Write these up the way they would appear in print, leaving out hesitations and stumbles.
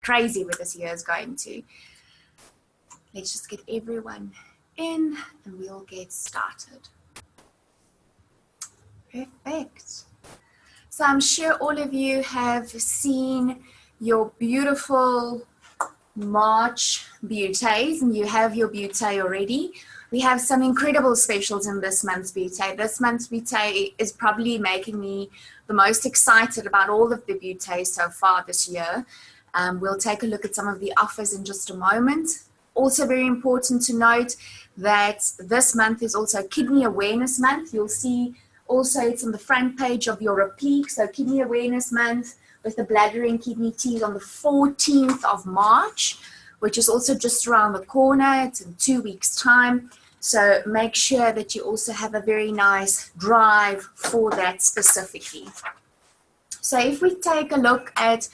crazy where this year is going to. Let's just get everyone in and we'll get started. Perfect. So I'm sure all of you have seen your beautiful March beautés, and you have your beauté already. We have some incredible specials in this month's beauté. This month's beauté is probably making me the most excited about all of the beautés so far this year. We'll take a look at some of the offers in just a moment. Also very important to note that this month is also Kidney Awareness Month. You'll see also it's on the front page of your replique. So Kidney Awareness Month with the bladder and kidney teas on the 14th of March, which is also just around the corner. It's in 2 weeks' time. So make sure that you also have a very nice drive for that specifically. So if we take a look at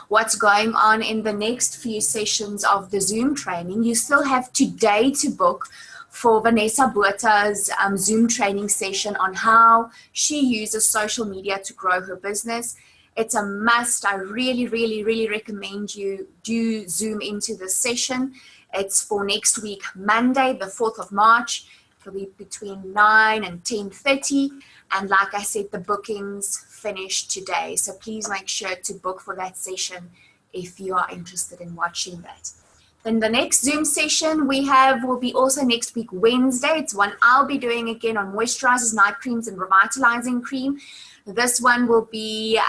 what's going on in the next few sessions of the Zoom training, you still have today to book for Vanessa Bota's Zoom training session on how she uses social media to grow her business. It's a must. I really, really, really recommend you do Zoom into this session. It's for next week, Monday, the 4th of March. It'll be between 9 and 10:30. And like I said, the bookings finish today. So please make sure to book for that session if you are interested in watching that. Then the next Zoom session we have will be also next week, Wednesday. It's one I'll be doing again on moisturizers, night creams, and revitalizing cream. This one will be,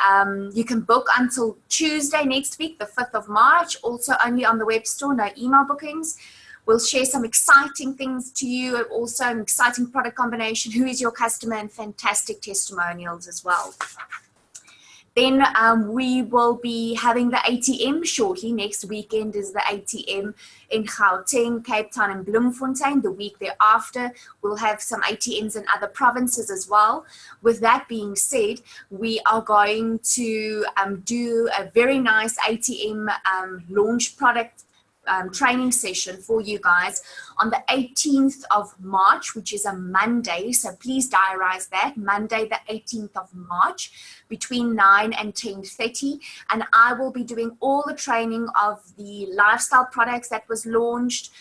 you can book until Tuesday next week, the 5th of March, also only on the web store, no email bookings. We'll share some exciting things to you, also an exciting product combination, who is your customer, and fantastic testimonials as well. Then we will be having the ATM shortly. Next weekend is the ATM in Gauteng, Cape Town, and Bloemfontein. The week thereafter, we'll have some ATMs in other provinces as well. With that being said, we are going to do a very nice ATM launch product training session for you guys on the 18th of March, which is a Monday. So please diarize that, Monday the 18th of March between 9 and 10:30. And I will be doing all the training of the lifestyle products that was launched,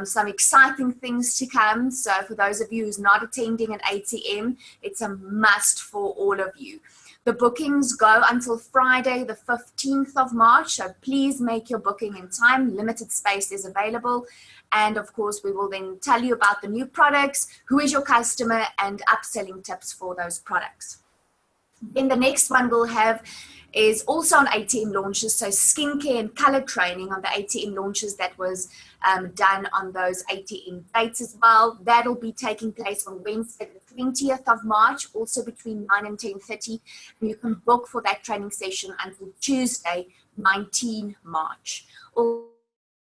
some exciting things to come. So for those of you who's not attending an ATM, it's a must for all of you. The bookings go until Friday, the 15th of March, so please make your booking in time. Limited space is available. And of course, we will then tell you about the new products, who is your customer, and upselling tips for those products. Then the next one we'll have is also on ATM launches, so skincare and color training on the ATM launches that was done on those ATM dates as well. That'll be taking place on Wednesday, the 20th of March, also between 9 and 10:30. And you can book for that training session until Tuesday, 19 March. All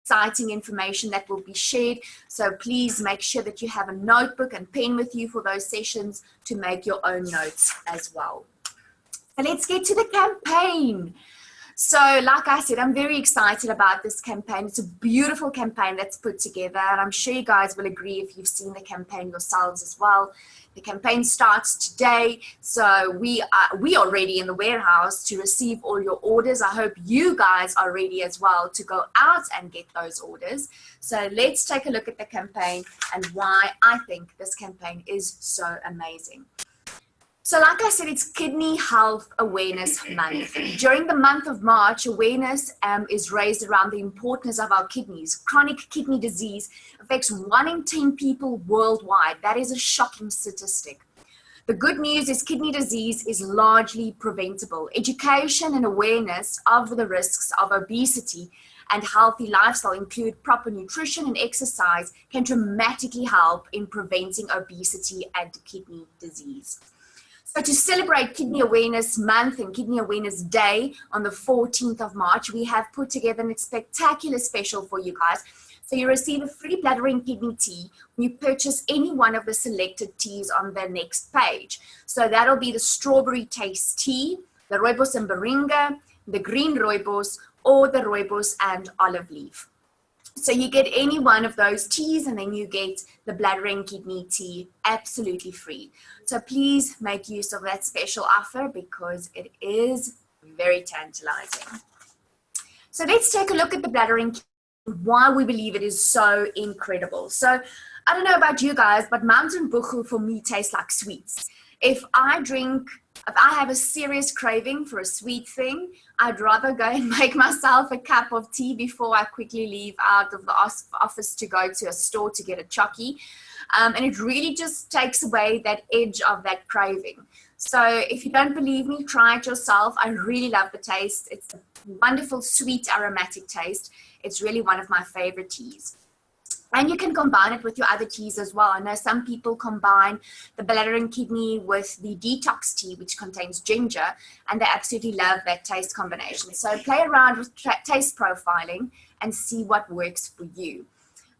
exciting information that will be shared. So please make sure that you have a notebook and pen with you for those sessions to make your own notes as well. So let's get to the campaign. So like I said, I'm very excited about this campaign. It's a beautiful campaign that's put together, and I'm sure you guys will agree if you've seen the campaign yourselves as well. The campaign starts today, so we are ready in the warehouse to receive all your orders. I hope you guys are ready as well to go out and get those orders. So let's take a look at the campaign and why I think this campaign is so amazing. So like I said, it's Kidney Health Awareness Month. During the month of March, awareness is raised around the importance of our kidneys. Chronic kidney disease affects 1 in 10 people worldwide. That is a shocking statistic. The good news is kidney disease is largely preventable. Education and awareness of the risks of obesity and healthy lifestyle, include proper nutrition and exercise, can dramatically help in preventing obesity and kidney disease. So to celebrate Kidney Awareness Month and Kidney Awareness Day on the 14th of March, we have put together a spectacular special for you guys. So you receive a free bladder and kidney tea when you purchase any one of the selected teas on the next page. So that'll be the strawberry taste tea, the rooibos and moringa, the green rooibos, or the rooibos and olive leaf. So you get any one of those teas, and then you get the bladder and kidney tea absolutely free. So please make use of that special offer because it is very tantalizing. So let's take a look at the bladder and why we believe it is so incredible. So I don't know about you guys, but mountain buchu for me tastes like sweets. If I have a serious craving for a sweet thing, I'd rather go and make myself a cup of tea before I quickly leave out of the office to go to a store to get a chocky. And it really just takes away that edge of that craving. So if you don't believe me, try it yourself. I really love the taste. It's a wonderful, sweet, aromatic taste. It's really one of my favorite teas. And you can combine it with your other teas as well. I know some people combine the bladder and kidney with the detox tea, which contains ginger, and they absolutely love that taste combination. So play around with taste profiling and see what works for you.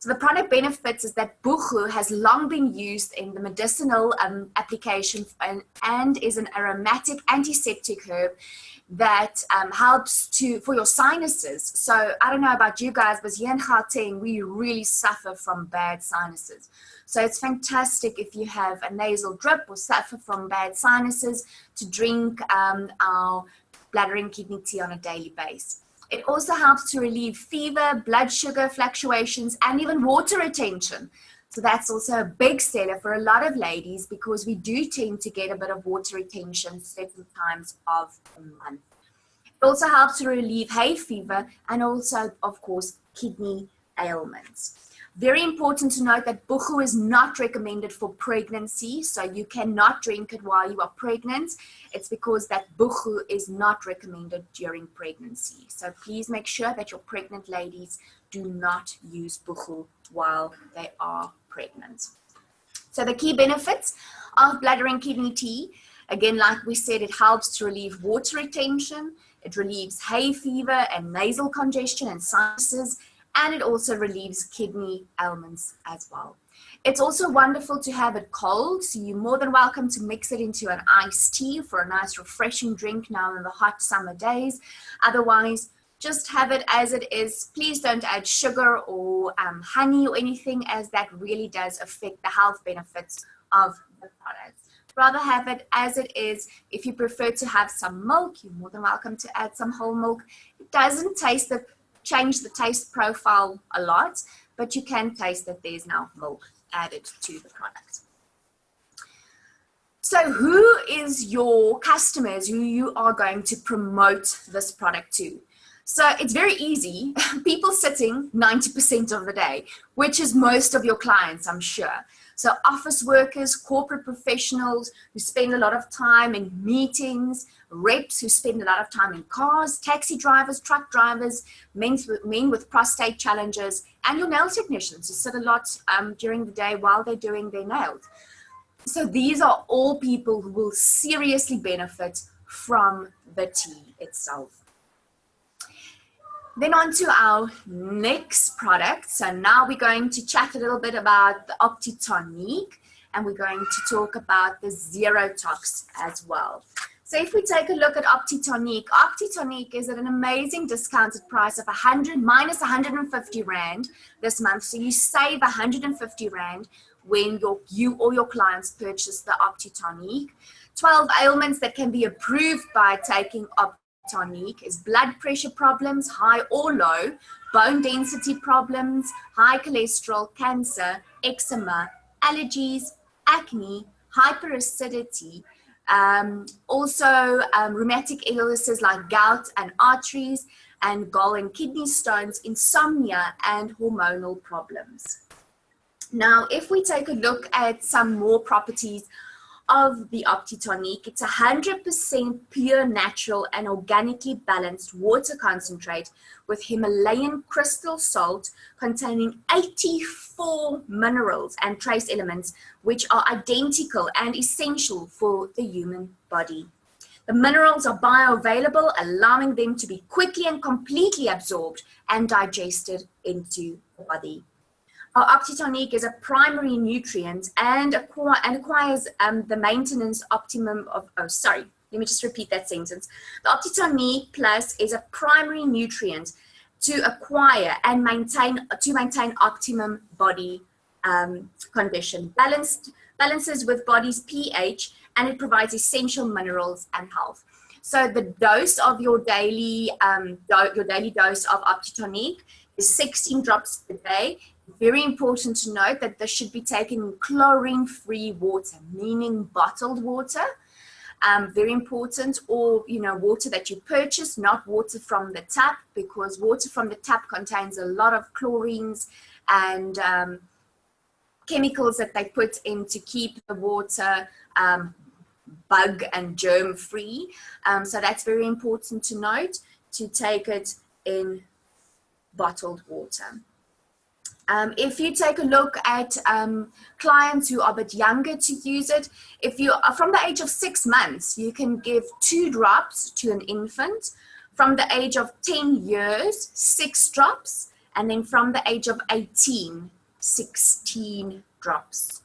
So the product benefits is that buchu has long been used in the medicinal application and is an aromatic antiseptic herb that helps for your sinuses. So I don't know about you guys, but here in Gauteng, we really suffer from bad sinuses. So it's fantastic if you have a nasal drip or suffer from bad sinuses to drink our bladder and kidney tea on a daily basis. It also helps to relieve fever, blood sugar fluctuations, and even water retention. So that's also a big seller for a lot of ladies because we do tend to get a bit of water retention certain times of the month. It also helps to relieve hay fever and also, of course, kidney ailments. Very important to note that buchu is not recommended for pregnancy, so you cannot drink it while you are pregnant. It's because that buchu is not recommended during pregnancy. So please make sure that your pregnant ladies do not use buchu while they are pregnant. So the key benefits of bladder and kidney tea, again, like we said, it helps to relieve water retention, it relieves hay fever and nasal congestion and sinuses, and it also relieves kidney ailments as well. It's also wonderful to have it cold, so you're more than welcome to mix it into an iced tea for a nice refreshing drink now in the hot summer days. Otherwise, just have it as it is. Please don't add sugar or honey or anything, as that really does affect the health benefits of the product. Rather have it as it is. If you prefer to have some milk, you're more than welcome to add some whole milk. It doesn't change the taste profile a lot, but you can taste that there's now milk added to the product. So who is your customers who you are going to promote this product to? So it's very easy. People sitting 90% of the day, which is most of your clients, I'm sure. So office workers, corporate professionals who spend a lot of time in meetings, reps who spend a lot of time in cars, taxi drivers, truck drivers, men with prostate challenges, and your nail technicians who sit a lot during the day while they're doing their nails. So these are all people who will seriously benefit from the tea itself. Then on to our next product. So now we're going to chat a little bit about the OptiTonic, and we're going to talk about the Zero Tox as well. So if we take a look at OptiTonic is at an amazing discounted price of 100 minus 150 Rand this month. So you save 150 Rand when you or your clients purchase the OptiTonic. 12 ailments that can be improved by taking OptiTonic is blood pressure problems, high or low, bone density problems, high cholesterol, cancer, eczema, allergies, acne, hyperacidity, also rheumatic illnesses like gout and arteries, and gall and kidney stones, insomnia, and hormonal problems. Now, if we take a look at some more properties of the OptiTonic, it's 100% pure, natural, and organically balanced water concentrate with Himalayan crystal salt containing 84 minerals and trace elements which are identical and essential for the human body. The minerals are bioavailable, allowing them to be quickly and completely absorbed and digested into the body. Our OptiTonic is a primary nutrient and acquires the maintenance optimum of, let me just repeat that sentence. The OptiTonic Plus is a primary nutrient to acquire and maintain optimum body condition, balances with body's pH, and it provides essential minerals and health. So the dose of your daily dose of OptiTonic is 16 drops per day. Very important to note that this should be taken in chlorine-free water, meaning bottled water. Very important, or water that you purchase, not water from the tap, because water from the tap contains a lot of chlorines and chemicals that they put in to keep the water bug and germ free. So that's very important to note, to take it in bottled water. If you take a look at clients who are a bit younger to use it, if you are from the age of 6 months, you can give 2 drops to an infant. From the age of 10 years, 6 drops. And then from the age of 18, 16 drops.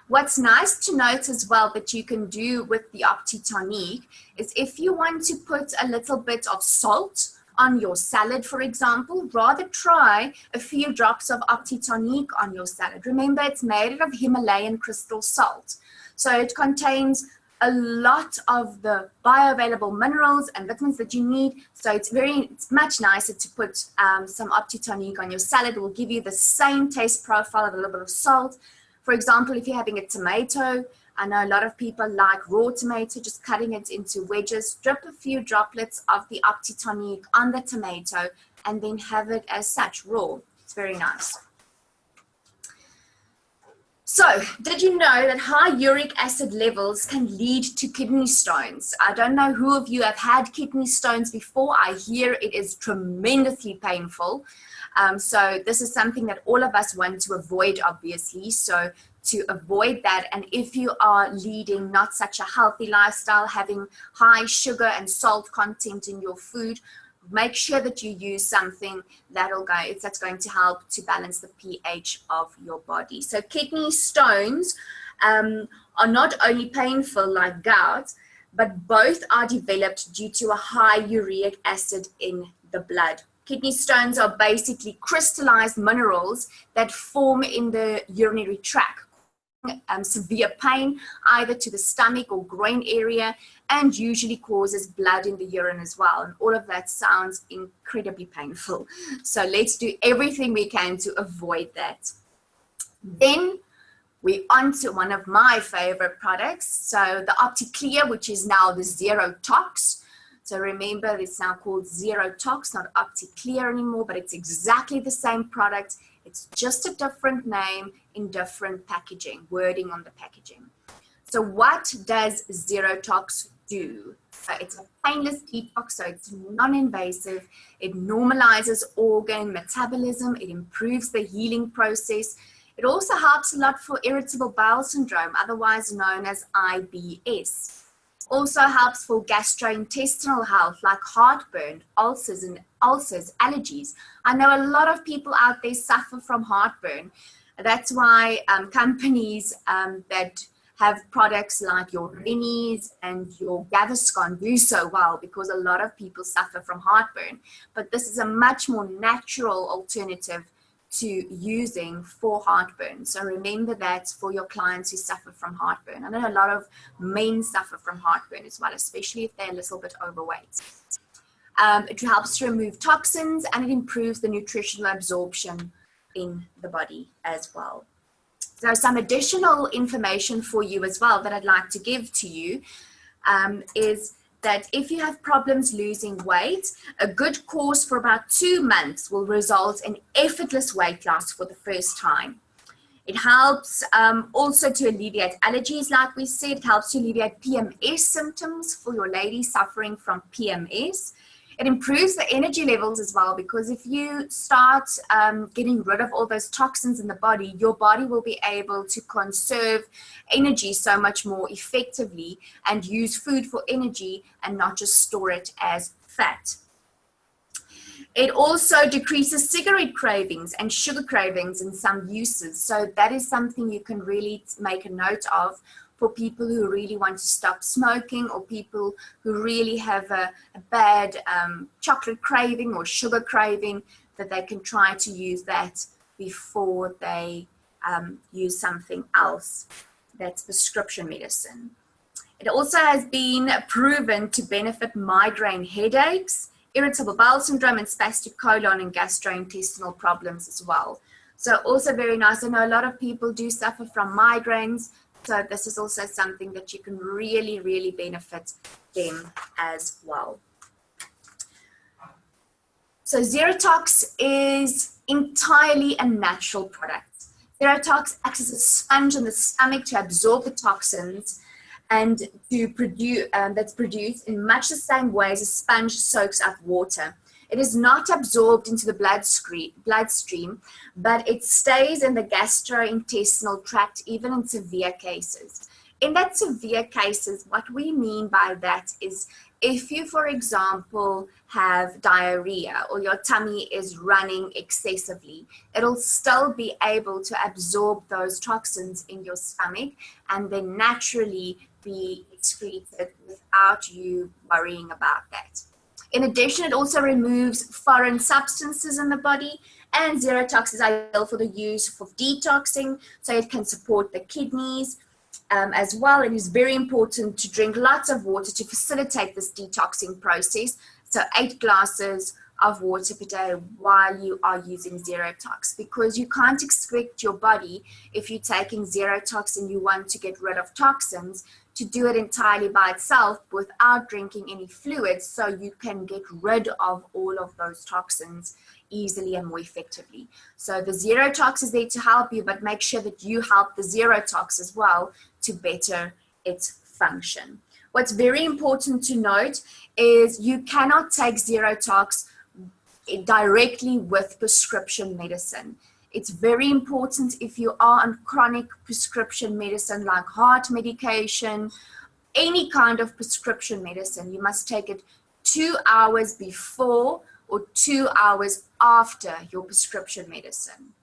What's nice to note as well that you can do with the OptiTonic is if you want to put a little bit of salt on your salad, for example, rather try a few drops of OptiTonic on your salad. Remember, it's made of Himalayan crystal salt. So it contains a lot of the bioavailable minerals and vitamins that you need. So it's much nicer to put some OptiTonic on your salad. It will give you the same taste profile of a little bit of salt. For example, if you're having a tomato, I know a lot of people like raw tomato, just cutting it into wedges, drip a few droplets of the OptiTonic on the tomato, and then have it as such, raw. It's very nice. So, did you know that high uric acid levels can lead to kidney stones? I don't know who of you have had kidney stones before. I hear it is tremendously painful. So this is something that all of us want to avoid, obviously. So to avoid that, and if you are leading not such a healthy lifestyle, having high sugar and salt content in your food, make sure that you use something that's going to help to balance the pH of your body. So kidney stones are not only painful like gout, but both are developed due to a high uric acid in the blood. Kidney stones are basically crystallized minerals that form in the urinary tract. Severe pain either to the stomach or groin area, and usually causes blood in the urine as well, and all of that sounds incredibly painful. So let's do everything we can to avoid that. Then we're on to one of my favorite products, so the OptiClear, which is now the Zero Tox. So remember, it's now called Zero Tox, not OptiClear anymore, but it's exactly the same product. It's just a different name in different packaging, wording on the packaging. So what does Zero Tox do? So it's a painless detox, so it's non-invasive. It normalizes organ metabolism. It improves the healing process. It also helps a lot for irritable bowel syndrome, otherwise known as IBS. Also helps for gastrointestinal health like heartburn, ulcers, allergies. I know a lot of people out there suffer from heartburn. That's why companies that have products like your Rennies and your Gaviscon do so well, because a lot of people suffer from heartburn. But this is a much more natural alternative to using for heartburn. So remember that for your clients who suffer from heartburn. I know a lot of men suffer from heartburn as well, especially if they're a little bit overweight. It helps to remove toxins, and it improves the nutritional absorption in the body as well. So some additional information for you as well that I'd like to give to you is that if you have problems losing weight, a good course for about 2 months will result in effortless weight loss for the first time. It helps also to alleviate allergies, like we said. It helps to alleviate PMS symptoms for your ladies suffering from PMS. It improves the energy levels as well, because if you start getting rid of all those toxins in the body, your body will be able to conserve energy so much more effectively and use food for energy and not just store it as fat. It also decreases cigarette cravings and sugar cravings in some uses. So that is something you can really make a note of for people who really want to stop smoking, or people who really have a bad chocolate craving or sugar craving, that they can try to use that before they use something else that's prescription medicine. It also has been proven to benefit migraine headaches, irritable bowel syndrome, and spastic colon and gastrointestinal problems as well. So also very nice. I know a lot of people do suffer from migraines, so this is also something that you can really, really benefit them as well. So Zerotox is entirely a natural product. Zerotox acts as a sponge in the stomach to absorb the toxins and to produce, that's produced in much the same way as a sponge soaks up water. It is not absorbed into the bloodstream, but it stays in the gastrointestinal tract, even in severe cases. In that severe cases, what we mean by that is if you, for example, have diarrhea or your tummy is running excessively, it'll still be able to absorb those toxins in your stomach and then naturally be excreted without you worrying about that. In addition, it also removes foreign substances in the body, and Zerotox is ideal for the use for detoxing, so it can support the kidneys as well. It is very important to drink lots of water to facilitate this detoxing process, so 8 glasses of water per day while you are using Zerotox, because you can't expect your body, if you're taking Zerotox and you want to get rid of toxins, to do it entirely by itself without drinking any fluids, so you can get rid of all of those toxins easily and more effectively. So the Zerotox is there to help you, but make sure that you help the Zerotox as well to better its function. What's very important to note is you cannot take Zerotox directly with prescription medicine. It's very important if you are on chronic prescription medicine like heart medication, any kind of prescription medicine, you must take it 2 hours before or 2 hours after your prescription medicine.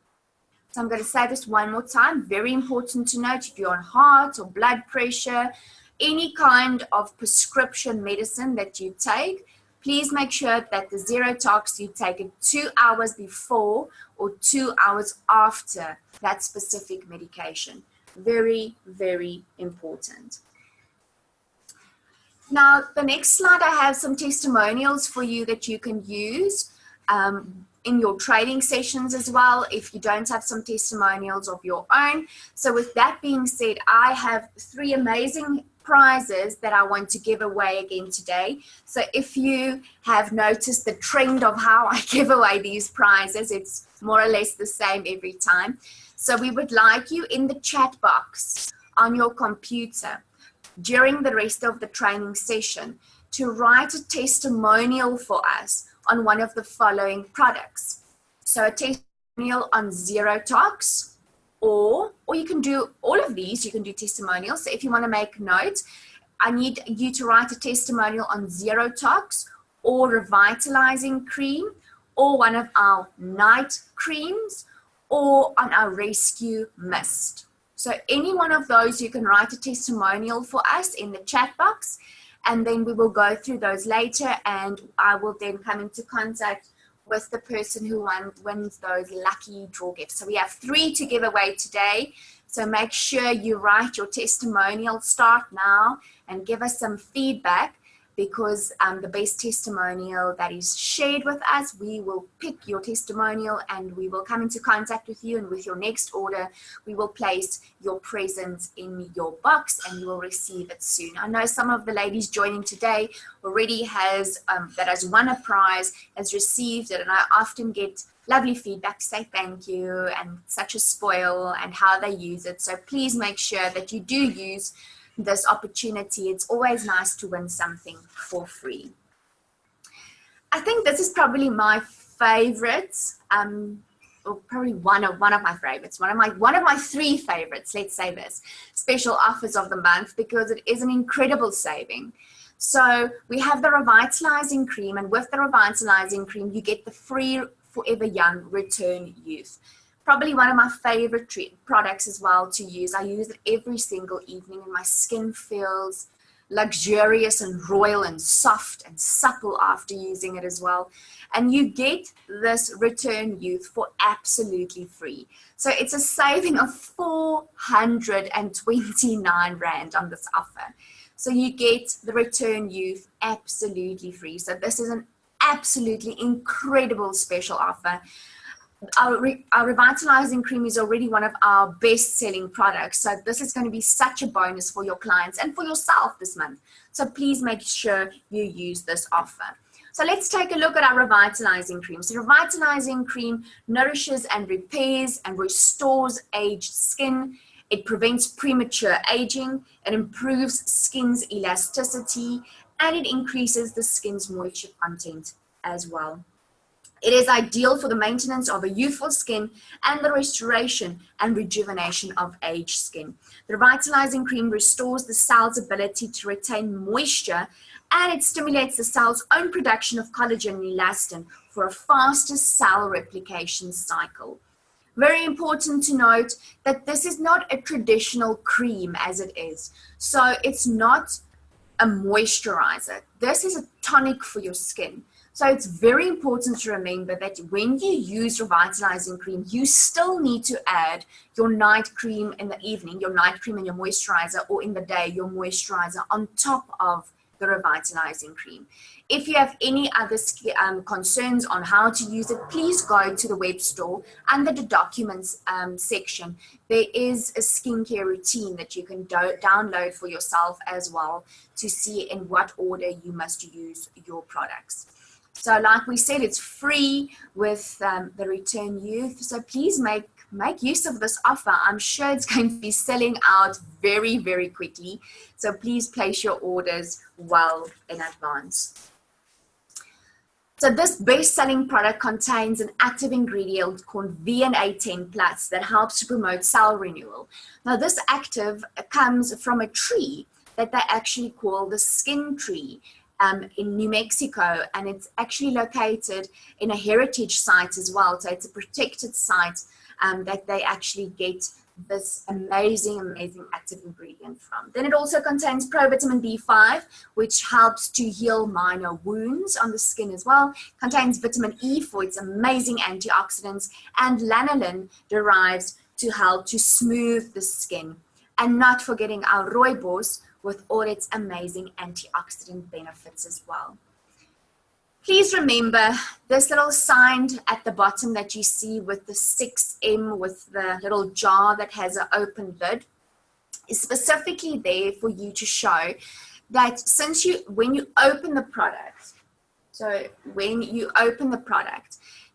So I'm going to say this one more time, very important to note, if you're on heart or blood pressure, any kind of prescription medicine that you take, please make sure that the Zerotox, you take it 2 hours before or 2 hours after that specific medication. Very, very important. Now, the next slide, I have some testimonials for you that you can use in your training sessions as well, if you don't have some testimonials of your own. So with that being said, I have 3 amazing prizes that I want to give away again today. So if you have noticed the trend of how I give away these prizes, it's more or less the same every time. So we would like you in the chat box on your computer during the rest of the training session to write a testimonial for us on one of the following products. So a testimonial on Zerotox, or you can do all of these, you can do testimonials. So if you want to make notes, I need you to write a testimonial on Zerotox or Revitalizing Cream or one of our night creams or on our Rescue Mist. So any one of those, you can write a testimonial for us in the chat box, and then we will go through those later, and I will then come into contact with the person who wins those lucky draw gifts. So we have 3 to give away today. So make sure you write your testimonial, start now, and give us some feedback, because the best testimonial that is shared with us, we will pick your testimonial and we will come into contact with you, and with your next order, we will place your present in your box and you will receive it soon. I know some of the ladies joining today already has won a prize, has received it, and I often get lovely feedback to say thank you and such a spoil and how they use it. So please make sure that you do use this opportunity. It's always nice to win something for free. I think this is probably my favorite, or probably one of my favorites, one of my 3 favorites, let's say this, special offers of the month, because it is an incredible saving. So we have the Revitalizing Cream, and with the Revitalizing Cream, you get the free Forever Young Return Youth. Probably one of my favorite products as well to use. I use it every single evening, and my skin feels luxurious and royal and soft and supple after using it as well. And you get this Return Youth for absolutely free. So it's a saving of 429 Rand on this offer. So you get the Return Youth absolutely free. So this is an absolutely incredible special offer. Our Revitalizing Cream is already one of our best-selling products. So this is going to be such a bonus for your clients and for yourself this month. So please make sure you use this offer. So let's take a look at our Revitalizing Cream. So Revitalizing Cream nourishes and repairs and restores aged skin. It prevents premature aging. It improves skin's elasticity, and it increases the skin's moisture content as well. It is ideal for the maintenance of a youthful skin and the restoration and rejuvenation of aged skin. The Revitalizing Cream restores the cell's ability to retain moisture, and it stimulates the cell's own production of collagen and elastin for a faster cell replication cycle. Very important to note that this is not a traditional cream as it is. So it's not a moisturizer. This is a tonic for your skin. So it's very important to remember that when you use Revitalizing Cream, you still need to add your night cream in the evening, your night cream and your moisturizer, or in the day, your moisturizer on top of the Revitalizing Cream. If you have any other concerns on how to use it, please go to the web store under the documents section. There is a skincare routine that you can download for yourself as well to see in what order you must use your products. So like we said, it's free with the Return Youth. So please make use of this offer. I'm sure it's going to be selling out very, very quickly. So please place your orders well in advance. So this best-selling product contains an active ingredient called VNA10 Plus that helps to promote cell renewal. Now this active comes from a tree that they actually call the skin tree. In New Mexico, and it's actually located in a heritage site as well. So it's a protected site that they actually get this amazing active ingredient from. Then it also contains provitamin B5, which helps to heal minor wounds on the skin as well. Contains vitamin E for its amazing antioxidants, and lanolin derives to help to smooth the skin. And not forgetting our rooibos, with all its amazing antioxidant benefits as well. Please remember this little sign at the bottom that you see with the 6M with the little jar that has an open lid is specifically there for you to show that when you open the product,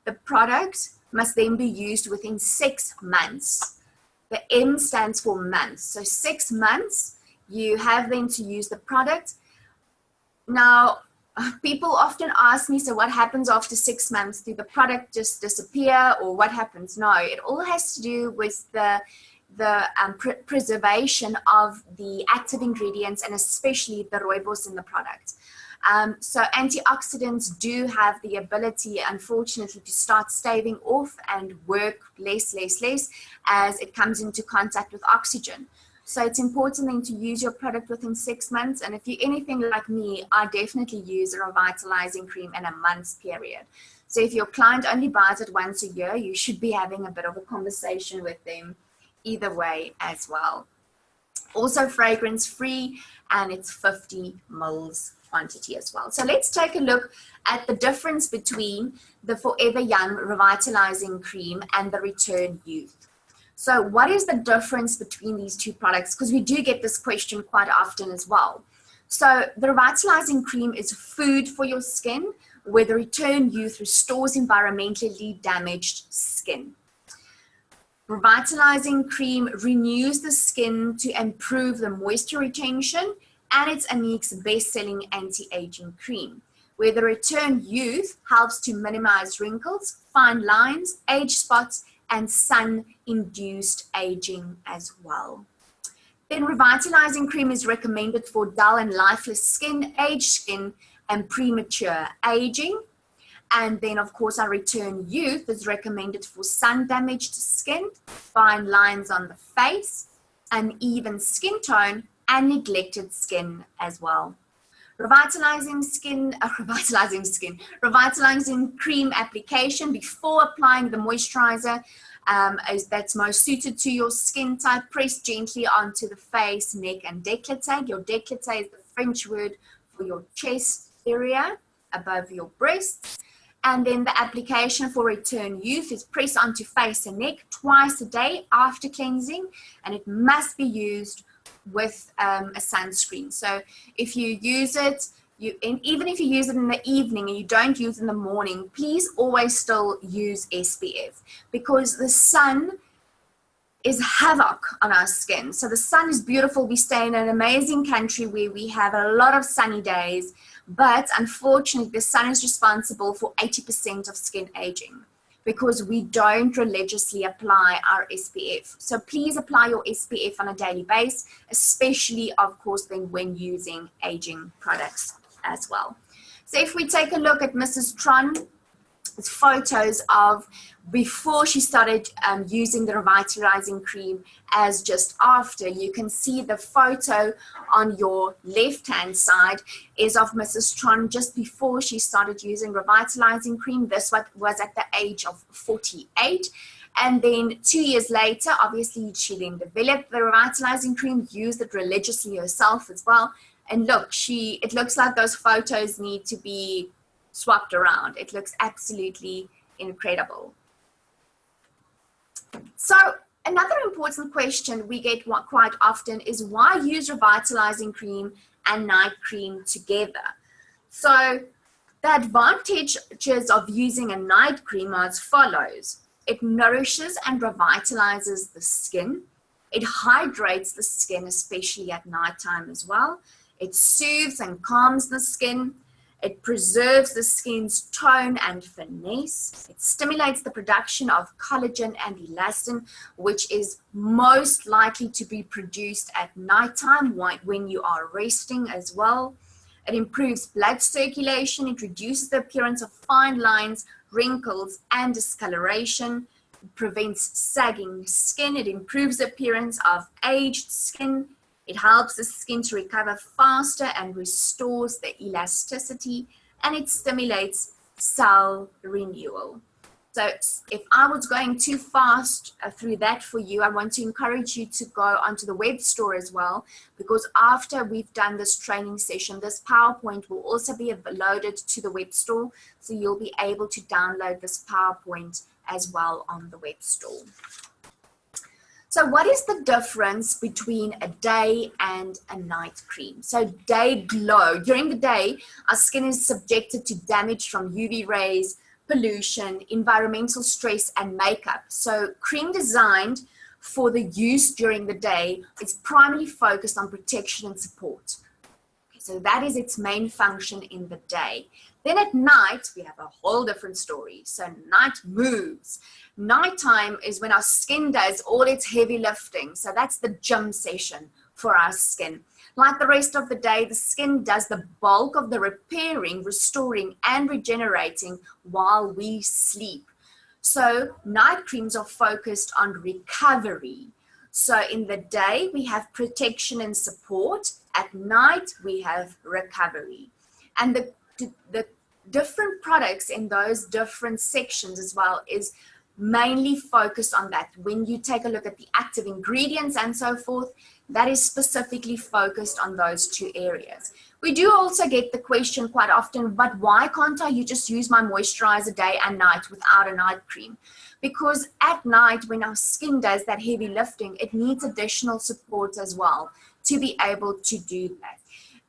the product must then be used within 6 months. The M stands for months. So 6 months, you have then to use the product. Now, people often ask me, so what happens after 6 months? Do the product just disappear, or what happens? No, it all has to do with the preservation of the active ingredients, and especially the rooibos in the product. So antioxidants do have the ability, unfortunately, to start staving off and work less as it comes into contact with oxygen. So it's important then to use your product within 6 months. And if you're anything like me, I definitely use a Revitalizing Cream in a month's period. So if your client only buys it once a year, you should be having a bit of a conversation with them either way as well. Also fragrance free, and it's 50 mils quantity as well. So let's take a look at the difference between the Forever Young Revitalizing Cream and the Return Youth. So what is the difference between these two products? Because we do get this question quite often as well. So the Revitalizing Cream is food for your skin, where the Return Youth restores environmentally damaged skin. Revitalizing Cream renews the skin to improve the moisture retention, and it's Anique's best-selling anti-aging cream, where the Return Youth helps to minimize wrinkles, fine lines, age spots, and sun-induced aging as well. Then Revitalizing Cream is recommended for dull and lifeless skin, aged skin, and premature aging. And then, of course, our Return Youth is recommended for sun-damaged skin, fine lines on the face, uneven skin tone, and neglected skin as well. Revitalizing cream application before applying the moisturizer that's most suited to your skin type. Press gently onto the face, neck, and décolleté. Your décolleté is the French word for your chest area above your breasts. And then the application for return use is press onto face and neck twice a day after cleansing, and it must be used with a sunscreen. So if you use it, and even if you use it in the evening and you don't use it in the morning, please always still use SPF, because the sun is havoc on our skin. So the sun is beautiful. We stay in an amazing country where we have a lot of sunny days, but unfortunately the sun is responsible for 80% of skin aging because we don't religiously apply our SPF. So please apply your SPF on a daily basis, especially of course then when using aging products as well. So if we take a look at Mrs. Tron, it's photos of before she started using the revitalizing cream as just after. You can see the photo on your left hand side is of Mrs. Tron just before she started using revitalizing cream. This was at the age of 48. And then 2 years later, obviously she then developed the revitalizing cream, used it religiously herself as well. And look, it looks like those photos need to be swapped around. It looks absolutely incredible. So another important question we get quite often is why use revitalizing cream and night cream together? So the advantages of using a night cream are as follows. It nourishes and revitalizes the skin. It hydrates the skin, especially at nighttime as well. It soothes and calms the skin. It preserves the skin's tone and finesse. It stimulates the production of collagen and elastin, which is most likely to be produced at nighttime when you are resting as well. It improves blood circulation. It reduces the appearance of fine lines, wrinkles, and discoloration. It prevents sagging skin. It improves the appearance of aged skin. It helps the skin to recover faster and restores the elasticity, and it stimulates cell renewal. So if I was going too fast through that for you, I want to encourage you to go onto the web store as well, because after we've done this training session, this PowerPoint will also be loaded to the web store. So you'll be able to download this PowerPoint as well on the web store. So what is the difference between a day and a night cream? So day glow. During the day, our skin is subjected to damage from UV rays, pollution, environmental stress, and makeup. So cream designed for the use during the day is primarily focused on protection and support. Okay, so that is its main function in the day. Then at night, we have a whole different story. So night moves. Nighttime is when our skin does all its heavy lifting. So that's the gym session for our skin. Like the rest of the day, the skin does the bulk of the repairing, restoring, and regenerating while we sleep. So night creams are focused on recovery. So in the day, we have protection and support. At night, we have recovery. And the different products in those different sections as well is mainly focused on that. When you take a look at the active ingredients and so forth, that is specifically focused on those two areas. We do also get the question quite often, but why can't I just use my moisturizer day and night without a night cream? Because at night, when our skin does that heavy lifting, it needs additional support as well to be able to do that.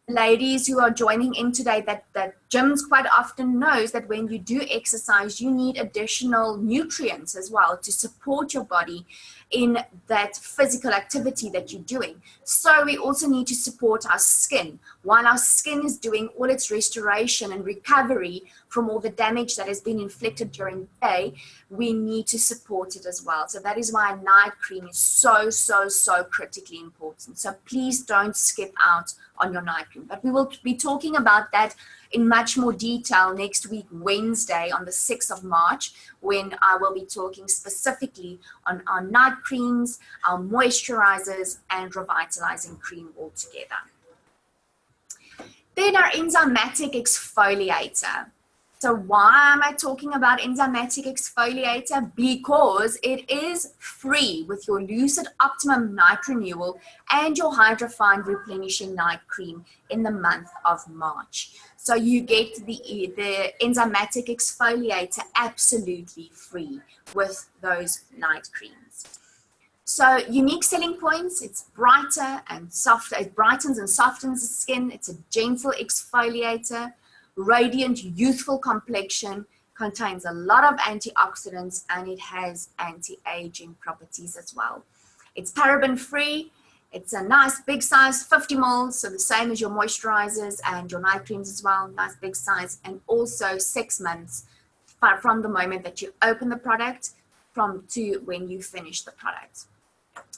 Ladies who are joining in today, that gyms quite often knows that when you do exercise, you need additional nutrients as well to support your body in that physical activity that you're doing. So we also need to support our skin. While our skin is doing all its restoration and recovery from all the damage that has been inflicted during the day, we need to support it as well. So that is why a night cream is so, so, so critically important. So please don't skip out on your night cream. But we will be talking about that in much more detail next week, Wednesday, on the 6th of March, when I will be talking specifically on our night creams, our moisturizers, and revitalizing cream altogether. Then our enzymatic exfoliator. So why am I talking about enzymatic exfoliator? Because it is free with your Lucid Optimum Night Renewal and your Hydrofind Replenishing Night Cream in the month of March. So you get the enzymatic exfoliator absolutely free with those night creams. So unique selling points, it's brighter and softer, it brightens and softens the skin, it's a gentle exfoliator, radiant, youthful complexion, contains a lot of antioxidants, and it has anti-aging properties as well. It's paraben free, it's a nice big size, 50 ml, so the same as your moisturizers and your night creams as well, nice big size, and also 6 months from the moment that you open the product to when you finish the product.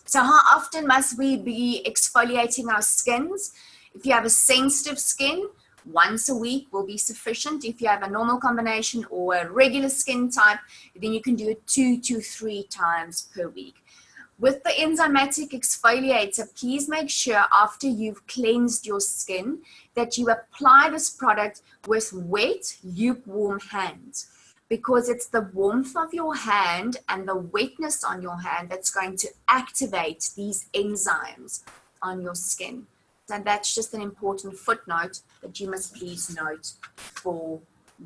So how often must we be exfoliating our skins? If you have a sensitive skin, once a week will be sufficient. If you have a normal combination or a regular skin type, then you can do it 2 to 3 times per week. With the enzymatic exfoliator, please make sure after you've cleansed your skin that you apply this product with wet, lukewarm hands, because it's the warmth of your hand and the wetness on your hand that's going to activate these enzymes on your skin. And that's just an important footnote that you must please note for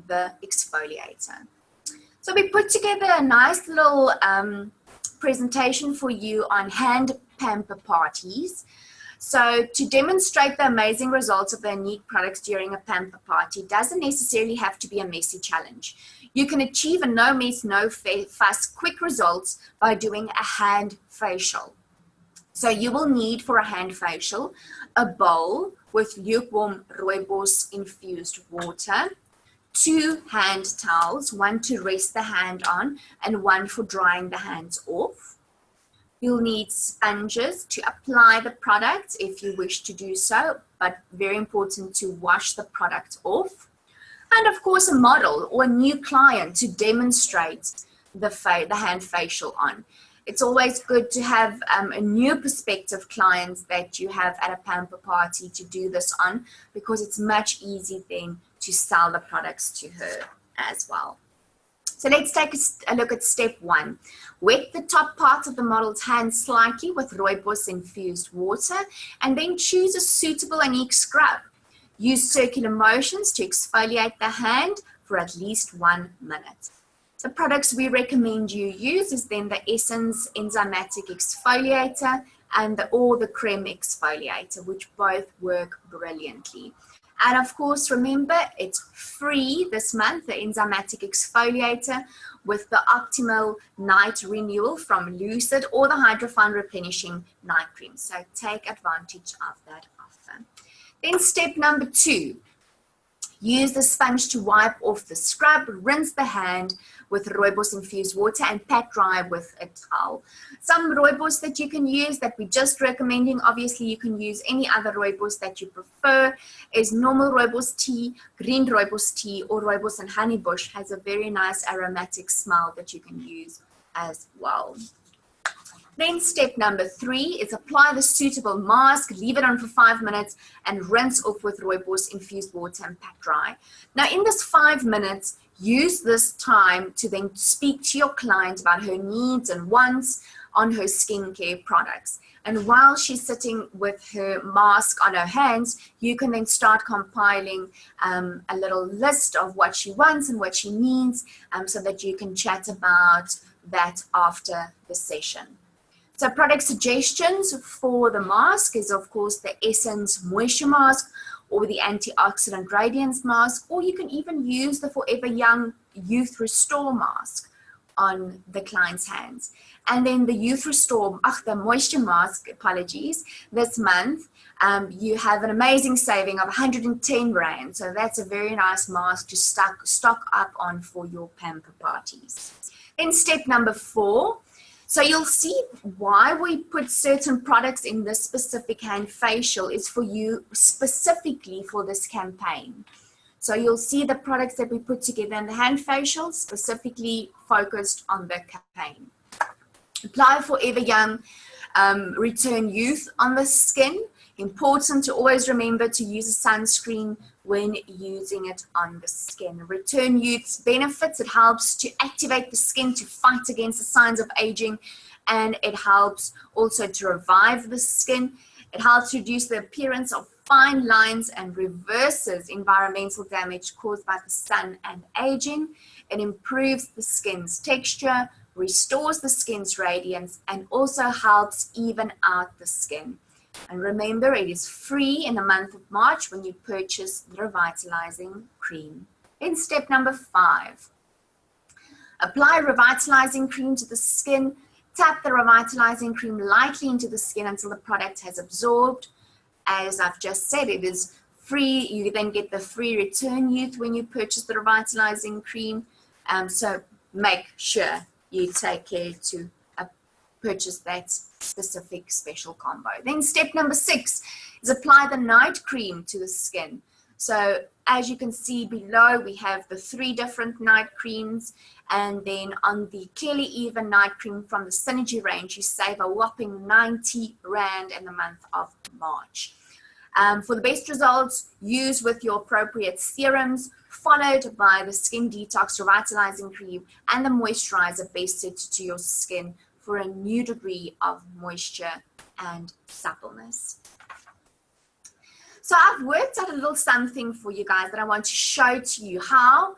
the exfoliator. So we put together a nice little presentation for you on hand pamper parties. So to demonstrate the amazing results of the unique products during a pamper party doesn't necessarily have to be a messy challenge. You can achieve a no mess, no fuss, quick results by doing a hand facial. So you will need for a hand facial a bowl with lukewarm rooibos infused water, 2 hand towels, 1 to rest the hand on and 1 for drying the hands off. You'll need sponges to apply the product if you wish to do so, but very important to wash the product off. And of course a model or a new client to demonstrate the hand facial on. It's always good to have a new prospective client that you have at a pamper party to do this on, because it's much easier then to sell the products to her as well. So let's take a look at step 1. Wet the top part of the model's hand slightly with rooibos infused water, and then choose a suitable and unique scrub. Use circular motions to exfoliate the hand for at least 1 minute. The products we recommend you use is then the Essence Enzymatic Exfoliator and the Creme Exfoliator, which both work brilliantly. And of course, remember, it's free this month, the Enzymatic Exfoliator with the Optimal Night Renewal from Lucid or the Hydrofind Replenishing Night Cream. So take advantage of that offer. Then step number 2. Use the sponge to wipe off the scrub, rinse the hand with rooibos infused water and pat dry with a towel. Some rooibos that you can use that we're just recommending, obviously you can use any other rooibos that you prefer, is normal rooibos tea, green rooibos tea, or rooibos and honeybush has a very nice aromatic smell that you can use as well. Then step number 3 is apply the suitable mask, leave it on for 5 minutes and rinse off with rooibos infused water and pat dry. Now in this 5 minutes, use this time to then speak to your client about her needs and wants on her skincare products. And while she's sitting with her mask on her hands, you can then start compiling a little list of what she wants and what she needs, so that you can chat about that after the session. So product suggestions for the mask is of course the Essence Moisture Mask or the Antioxidant Radiance Mask, or you can even use the Forever Young Youth Restore Mask on the client's hands. And then the Youth Restore, the Moisture Mask, apologies, this month you have an amazing saving of 110 Rand. So that's a very nice mask to stock up on for your pamper parties. Then step number 4. So you'll see why we put certain products in this specific hand facial is for you specifically for this campaign. So you'll see the products that we put together in the hand facial specifically focused on the campaign. Apply Forever Young Return Youth on the skin. Important to always remember to use a sunscreen when using it on the skin. Return Youth's benefits: it helps to activate the skin to fight against the signs of aging, and it helps also to revive the skin. It helps reduce the appearance of fine lines and reverses environmental damage caused by the sun and aging. It improves the skin's texture, restores the skin's radiance, and also helps even out the skin. And remember, it is free in the month of March when you purchase the revitalizing cream. In step number 5, apply revitalizing cream to the skin. Tap the revitalizing cream lightly into the skin until the product has absorbed. As I've just said, it is free. You then get the free Return Youth when you purchase the revitalizing cream. So make sure you take care to purchase that specific special combo. Then step number 6 is apply the night cream to the skin. So as you can see below, we have the 3 different night creams, and then on the Clearly Even night cream from the Synergy range, you save a whopping 90 Rand in the month of March. For the best results, use with your appropriate serums, followed by the Skin Detox Revitalizing Cream and the moisturizer best suited to your skin for a new degree of moisture and suppleness. So I've worked out a little something for you guys that I want to show to you how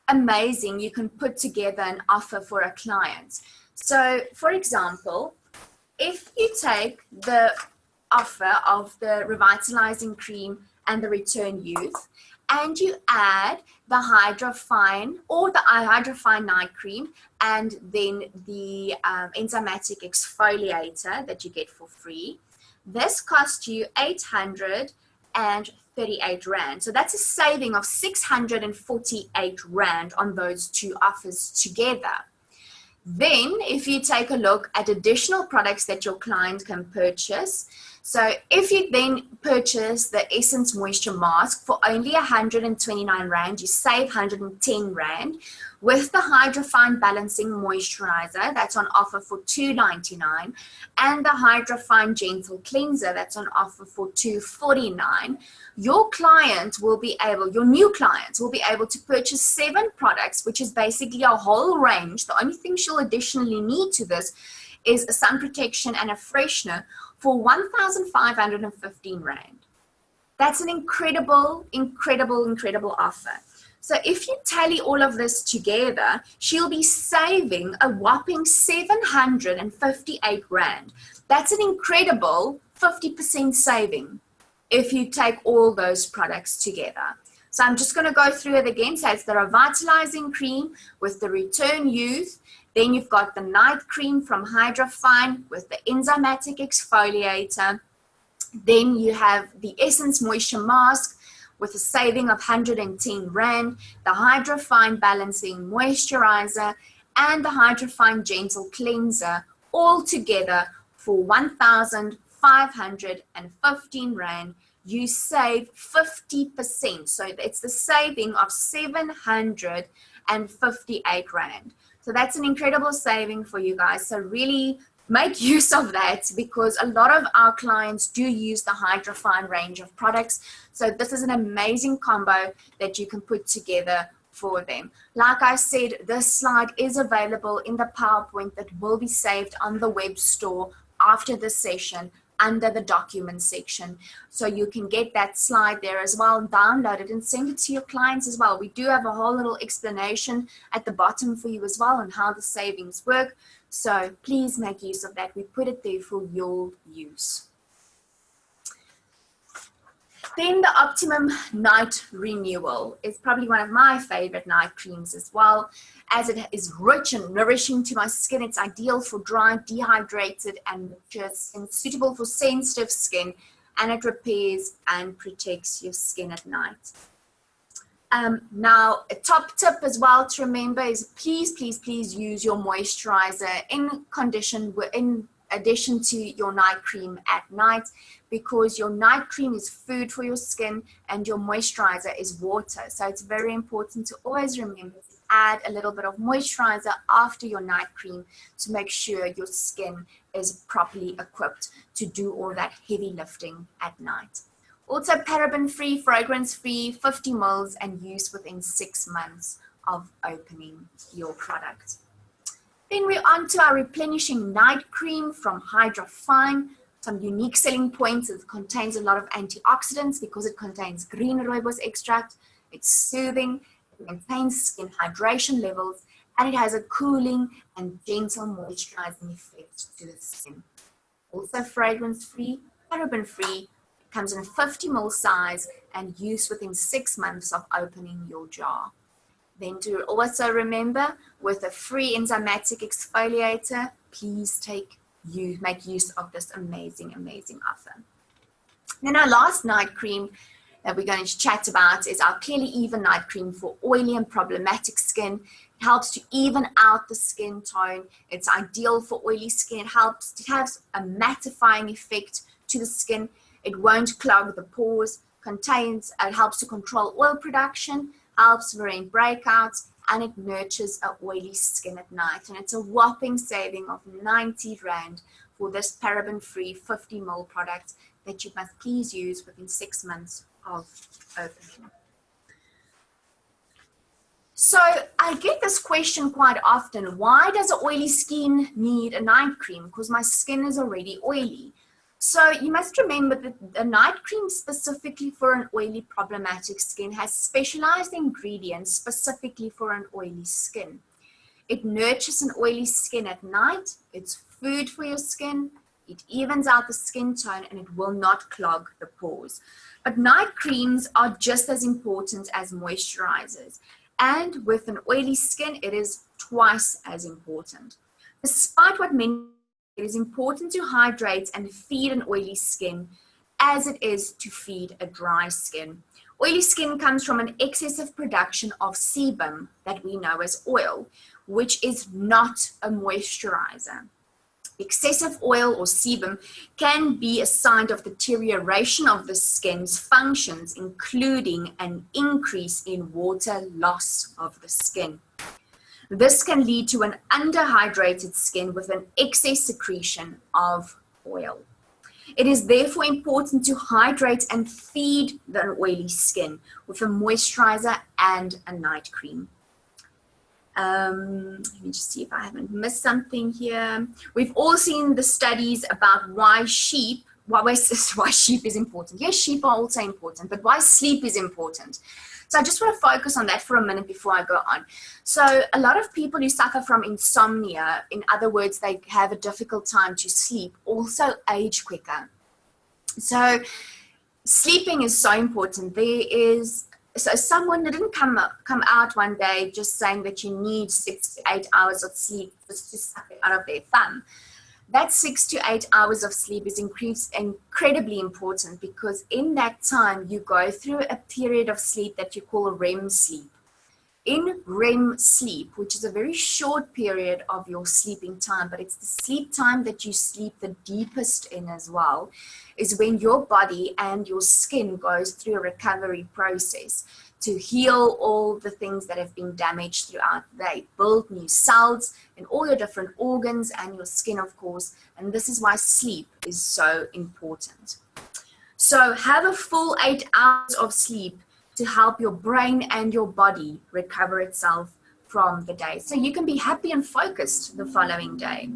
amazing you can put together an offer for a client. So for example, if you take the offer of the revitalizing cream and the Return Youth, and you add the Hydrofine or the Hydrofine night cream, and then the enzymatic exfoliator that you get for free, this costs you 838 Rand. So that's a saving of 648 Rand on those 2 offers together. Then if you take a look at additional products that your client can purchase, so if you then purchase the Essence Moisture Mask for only 129 Rand, you save 110 Rand. With the Hydrofine Balancing Moisturizer, that's on offer for 299, and the Hydrofine Gentle Cleanser, that's on offer for 249, your new client will be able to purchase 7 products, which is basically a whole range. The only thing she'll additionally need to this is a sun protection and a freshener for 1,515 Rand. That's an incredible, incredible, incredible offer. So if you tally all of this together, she'll be saving a whopping 758 Rand. That's an incredible 50% saving if you take all those products together. So I'm just going to go through it again. So it's the revitalizing cream with the Return Youth. Then you've got the night cream from Hydrofine with the enzymatic exfoliator. Then you have the Essence Moisture Mask with a saving of 110 Rand, the Hydrofine Balancing Moisturizer, and the Hydrofine Gentle Cleanser, all together for 1,515 Rand. You save 50%. So it's the saving of 758 Rand. So that's an incredible saving for you guys. So really make use of that, because a lot of our clients do use the Hydrofine range of products. So this is an amazing combo that you can put together for them. Like I said, this slide is available in the PowerPoint that will be saved on the web store after this session under the document section. So you can get that slide there as well, download it and send it to your clients as well. We do have a whole little explanation at the bottom for you as well on how the savings work. So please make use of that. We put it there for your use. Then the Optimum Night Renewal is probably one of my favorite night creams as well, as it is rich and nourishing to my skin. It's ideal for dry, dehydrated, and just suitable for sensitive skin, and it repairs and protects your skin at night. Now, a top tip as well to remember is please, please, please use your moisturizer in addition to your night cream at night, because your night cream is food for your skin and your moisturizer is water. So it's very important to always remember to add a little bit of moisturizer after your night cream to make sure your skin is properly equipped to do all that heavy lifting at night. Also paraben-free, fragrance-free, 50 ml and use within 6 months of opening your product. Then we're on to our replenishing night cream from Hydra Fine. Some unique selling points: it contains a lot of antioxidants because it contains green rooibos extract. It's soothing, it maintains skin hydration levels, and it has a cooling and gentle moisturizing effect to the skin. Also fragrance-free, paraben-free, it comes in a 50 ml size and used within 6 months of opening your jar. Then to also remember, with a free enzymatic exfoliator, please make use of this amazing offer. Then our last night cream that we're going to chat about is our Clearly Even night cream for oily and problematic skin. It helps to even out the skin tone. It's ideal for oily skin. It has a mattifying effect to the skin. It won't clog the pores. It helps to control oil production, helps prevent breakouts, and it nurtures a oily skin at night. And it's a whopping saving of 90 Rand for this paraben-free 50 ml product that you must please use within 6 months of opening. So I get this question quite often: why does an oily skin need a night cream? Because my skin is already oily. So you must remember that a night cream specifically for an oily problematic skin has specialized ingredients specifically for an oily skin. It nurtures an oily skin at night, it's food for your skin, it evens out the skin tone, and it will not clog the pores. But night creams are just as important as moisturizers. And with an oily skin, it is twice as important. Despite what many, it is important to hydrate and feed an oily skin as it is to feed a dry skin. Oily skin comes from an excessive production of sebum that we know as oil, which is not a moisturizer. Excessive oil or sebum can be a sign of deterioration of the skin's functions, including an increase in water loss of the skin. This can lead to an underhydrated skin with an excess secretion of oil. It is therefore important to hydrate and feed the oily skin with a moisturizer and a night cream. Let me just see if I haven't missed something here. We've all seen the studies about why sheep is important. Yes, sheep are also important, but why sleep is important. So I just want to focus on that for a minute before I go on. So a lot of people who suffer from insomnia, in other words, they have a difficult time to sleep, also age quicker. So sleeping is so important. So someone didn't come out one day just saying that you need 6 to 8 hours of sleep just to suck it out of their thumb. That 6 to 8 hours of sleep is incredibly important, because in that time you go through a period of sleep that you call REM sleep. In REM sleep, which is a very short period of your sleeping time, but it's the sleep time that you sleep the deepest in as well, is when your body and your skin goes through a recovery process to heal all the things that have been damaged throughout the day, build new cells in all your different organs and your skin, of course, and this is why sleep is so important. So have a full 8 hours of sleep to help your brain and your body recover itself from the day, so you can be happy and focused the following day.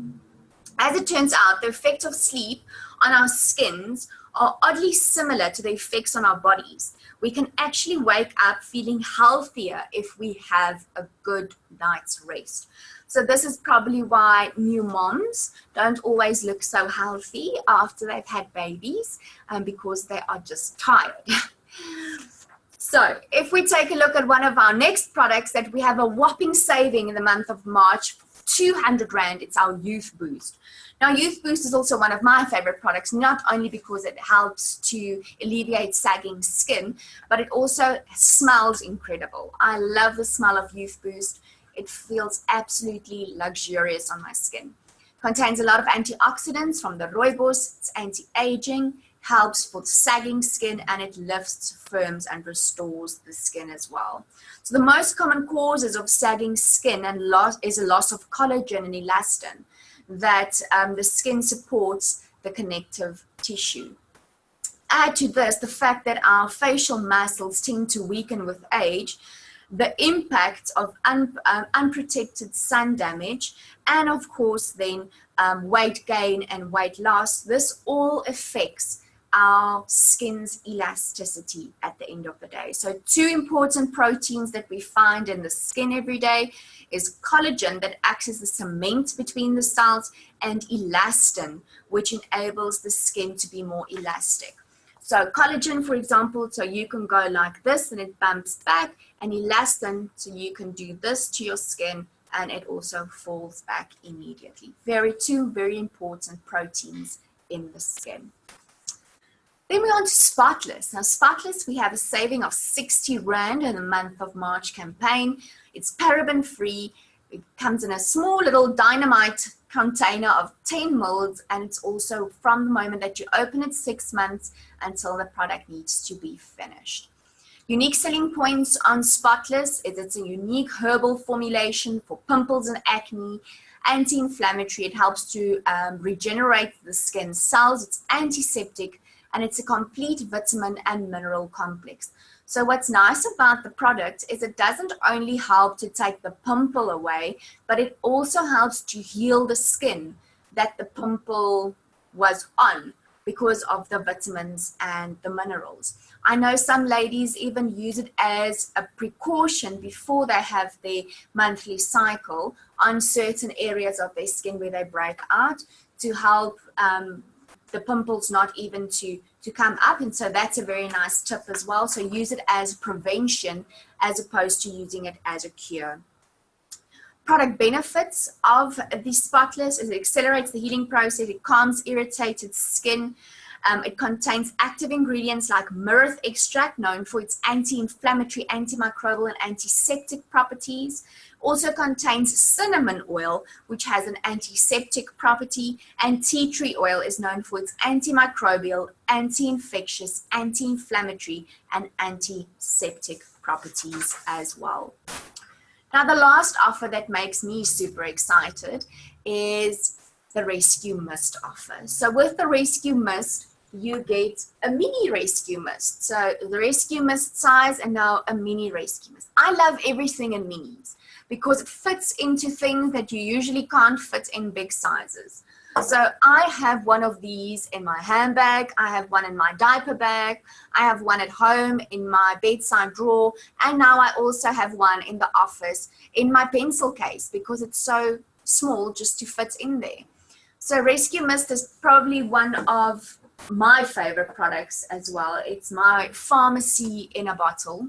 As it turns out, the effects of sleep on our skins are oddly similar to the effects on our bodies. We can actually wake up feeling healthier if we have a good night's rest. So this is probably why new moms don't always look so healthy after they've had babies, because they are just tired. So if we take a look at one of our next products that we have a whopping saving in the month of March, 200 Rand, it's our Youth Boost. Now, Youth Boost is also one of my favorite products, not only because it helps to alleviate sagging skin, but it also smells incredible. I love the smell of Youth Boost. It feels absolutely luxurious on my skin. Contains a lot of antioxidants from the rooibos. It's anti-aging, helps for sagging skin, and it lifts, firms, and restores the skin as well. So the most common causes of sagging skin and is a loss of collagen and elastin that the skin supports the connective tissue. Add to this the fact that our facial muscles tend to weaken with age, the impact of unprotected sun damage, and of course then weight gain and weight loss. This all affects our skin's elasticity at the end of the day. So 2 important proteins that we find in the skin every day is collagen, that acts as the cement between the cells, and elastin, which enables the skin to be more elastic. So collagen, for example, so you can go like this and it bumps back, and elastin, so you can do this to your skin and it also falls back immediately. 2 very important proteins in the skin. Then we're on to Spotless. Now, Spotless, we have a saving of 60 Rand in the month of March campaign. It's paraben-free. It comes in a small little dynamite container of 10 mils, and it's also from the moment that you open it 6 months until the product needs to be finished. Unique selling points on Spotless is it's a unique herbal formulation for pimples and acne, anti-inflammatory. It helps to regenerate the skin cells. It's antiseptic, and it's a complete vitamin and mineral complex. So what's nice about the product is it doesn't only help to take the pimple away, but it also helps to heal the skin that the pimple was on because of the vitamins and the minerals. I know some ladies even use it as a precaution before they have their monthly cycle on certain areas of their skin where they break out, to help the pimples not even to come up. And so that's a very nice tip as well. So use it as prevention as opposed to using it as a cure. Product benefits of the Spotless is it accelerates the healing process, it calms irritated skin. It contains active ingredients like myrrh extract, known for its anti-inflammatory, antimicrobial, and antiseptic properties. Also contains cinnamon oil, which has an antiseptic property, and tea tree oil is known for its antimicrobial, anti-infectious, anti-inflammatory, and antiseptic properties as well. Now, the last offer that makes me super excited is the Rescue Mist offer. So with the Rescue Mist, you get a mini Rescue Mist. So the Rescue Mist size and now a mini Rescue Mist. I love everything in minis because it fits into things that you usually can't fit in big sizes. So I have one of these in my handbag, I have one in my diaper bag, I have one at home in my bedside drawer, and now I also have one in the office in my pencil case because it's so small just to fit in there. So Rescue Mist is probably one of my favorite products as well. It's my pharmacy in a bottle.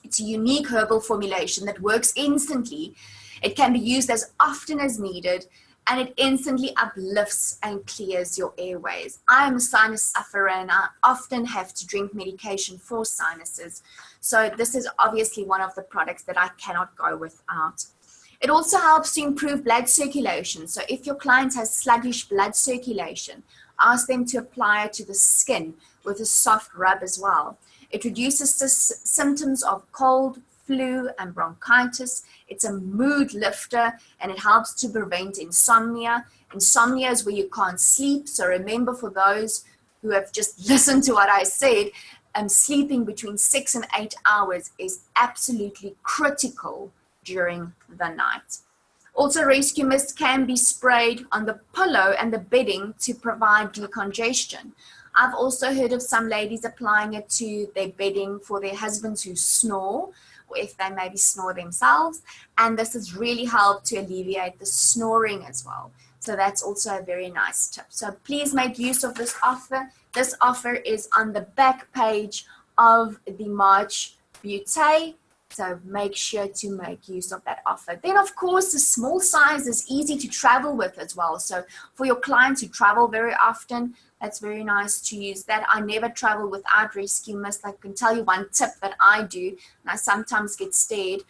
It's a unique herbal formulation that works instantly. It can be used as often as needed, and it instantly uplifts and clears your airways. I am a sinus sufferer and I often have to drink medication for sinuses. So this is obviously one of the products that I cannot go without. It also helps to improve blood circulation. So if your client has sluggish blood circulation, ask them to apply it to the skin with a soft rub as well. It reduces the symptoms of cold, flu, and bronchitis. It's a mood lifter, and it helps to prevent insomnia. Insomnia is where you can't sleep. So remember, for those who have just listened to what I said, sleeping between 6 and 8 hours is absolutely critical during the night. Also, Rescue Mist can be sprayed on the pillow and the bedding to provide decongestion. I've also heard of some ladies applying it to their bedding for their husbands who snore, or if they maybe snore themselves, and this has really helped to alleviate the snoring as well. So that's also a very nice tip. So please make use of this offer. This offer is on the back page of the March Beauté. So make sure to make use of that offer. Then, of course, the small size is easy to travel with as well. So for your clients who travel very often, that's very nice to use that. I never travel without Rescue Mist. I can tell you one tip that I do, and I sometimes get scared.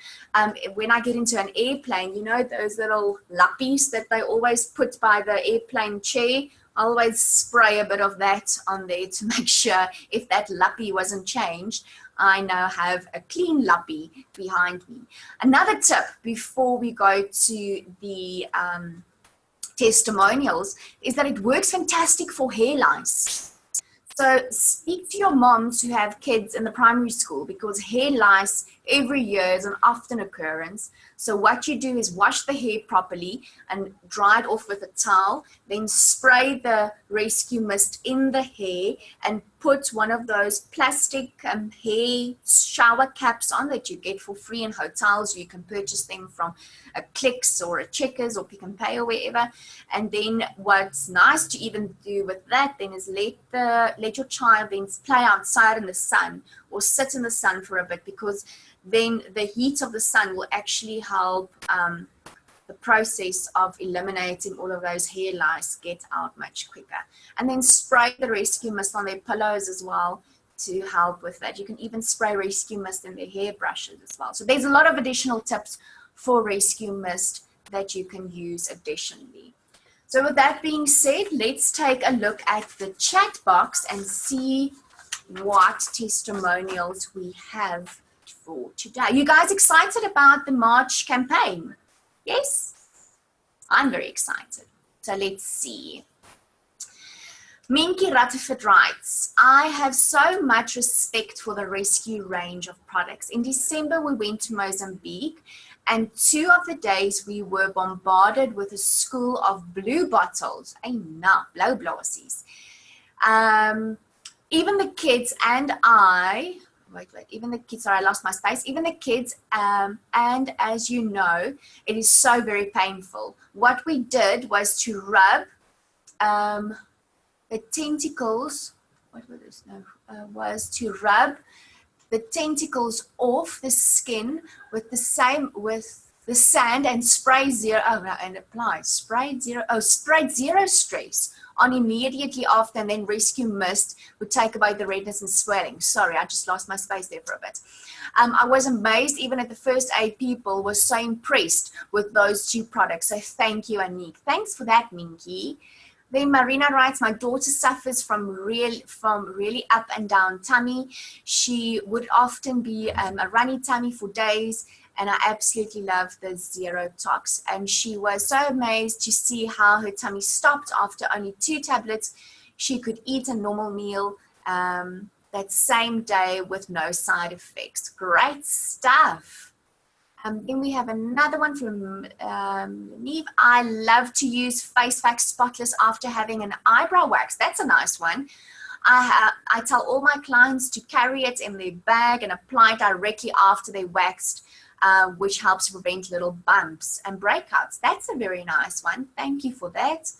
When I get into an airplane, you know, those little lappies that they always put by the airplane chair I always spray a bit of that on there to make sure if that lappy wasn't changed, I now have a clean lappy behind me. Another tip before we go to the testimonials is that it works fantastic for hair lice. So speak to your moms who have kids in the primary school, because hair lice every year is an often occurrence. So what you do is wash the hair properly and dry it off with a towel, then spray the rescue mist in the hair and put one of those plastic hair shower caps on that you get for free in hotels. You can purchase them from a Clicks or a Checkers or Pick and Pay or wherever. And then what's nice to even do with that then is let your child then play outside in the sun or sit in the sun for a bit, because then the heat of the sun will actually help the process of eliminating all of those hair lice get out much quicker. And then spray the rescue mist on their pillows as well to help with that. You can even spray rescue mist in their hairbrushes as well. So there's a lot of additional tips for rescue mist that you can use additionally. So with that being said, let's take a look at the chat box and see what testimonials we have for today. You guys excited about the March campaign? Yes? I'm very excited. So let's see. Minky Rutherford writes, I have so much respect for the rescue range of products. In December, we went to Mozambique, and 2 of the days we were bombarded with a school of blue bottles. Blauwblasies. Even the kids and I, even the kids, sorry, I lost my space. Even the kids, and as you know, it is so very painful. What we did was to rub the tentacles, was to rub the tentacles off the skin with the sand and sprayed zero stress on immediately after, and then rescue mist would take away the redness and swelling. Sorry, I just lost my space there for a bit. I was amazed, even at the first aid people were so impressed with those 2 products. So thank you, Anique. Thanks for that, Minky. Then Marina writes, my daughter suffers from really up and down tummy. She would often be a runny tummy for days, and I absolutely love the Zero Tox. And she was so amazed to see how her tummy stopped after only 2 tablets. She could eat a normal meal that same day with no side effects. Great stuff. Then we have another one from Neve. I love to use Face Wax Spotless after having an eyebrow wax. That's a nice one. I tell all my clients to carry it in their bag and apply it directly after they waxed, which helps prevent little bumps and breakouts. That's a very nice one. Thank you for that.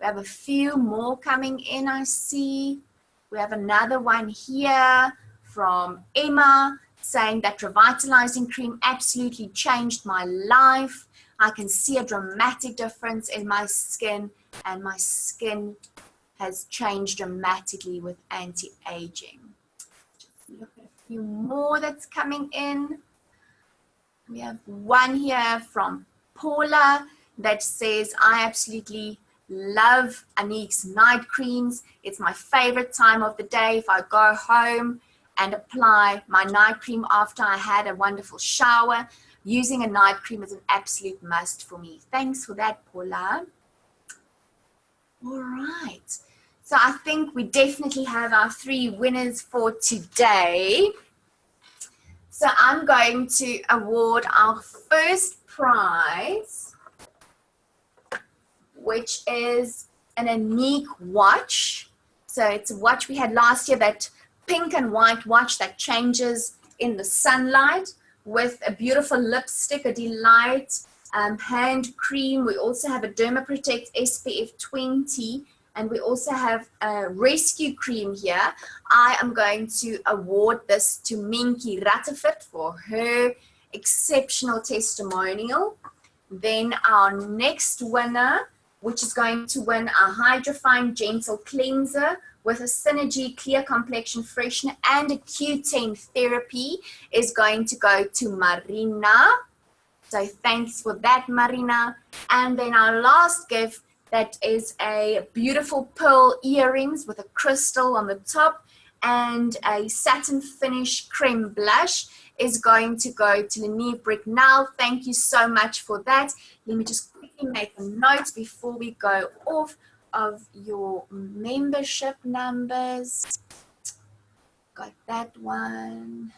We have a few more coming in, I see. We have another one here from Emma, saying that revitalizing cream absolutely changed my life. I can see a dramatic difference in my skin, and my skin has changed dramatically with anti-aging. Just look at a few more that's coming in. We have one here from Paula that says, I absolutely love Anique's night creams. It's my favorite time of the day if I go home and apply my night cream after I had a wonderful shower. Using a night cream is an absolute must for me. Thanks for that, Paula. All right. So I think we definitely have our 3 winners for today. So I'm going to award our first prize, which is an Anique watch. So it's a watch we had last year, that pink and white watch that changes in the sunlight, with a beautiful lipstick, a delight, hand cream. We also have a Dermaprotect SPF 20, and we also have a rescue cream here. I am going to award this to Minky Rutherford for her exceptional testimonial. Then our next winner, which is going to win a Hydrofine Gentle Cleanser with a Synergy Clear Complexion Freshener and a Q10 Therapy, is going to go to Marina. So thanks for that, Marina. And then our last gift that is a beautiful pearl earrings with a crystal on the top and a satin finish creme blush is going to go to Lenieve Bricknell. Thank you so much for that. Let me just quickly make a note before we go off of your membership numbers. Got that one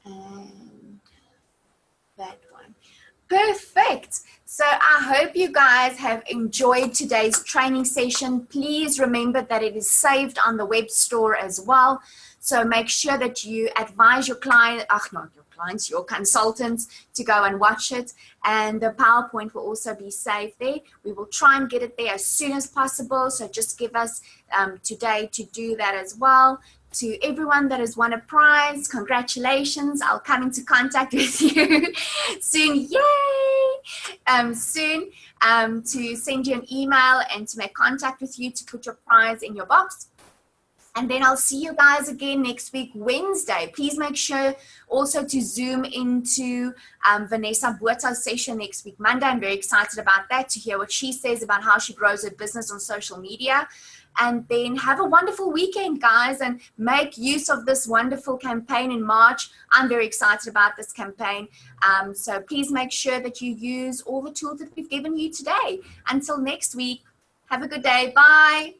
and that one. Perfect. So I hope you guys have enjoyed today's training session. Please remember that it is saved on the web store as well. So make sure that you advise your client, not your clients, your consultants to go and watch it. And the PowerPoint will also be saved there. We will try and get it there as soon as possible. So just give us today to do that as well. To everyone that has won a prize, congratulations. I'll come into contact with you soon. Yay! Soon to send you an email and to make contact with you to put your prize in your box. And then I'll see you guys again next week, Wednesday. Please make sure also to zoom into Vanessa Buerta's session next week, Monday. I'm very excited about that, to hear what she says about how she grows her business on social media. And then have a wonderful weekend, guys, and make use of this wonderful campaign in March. I'm very excited about this campaign. So please make sure that you use all the tools that we've given you today. Until next week, have a good day. Bye.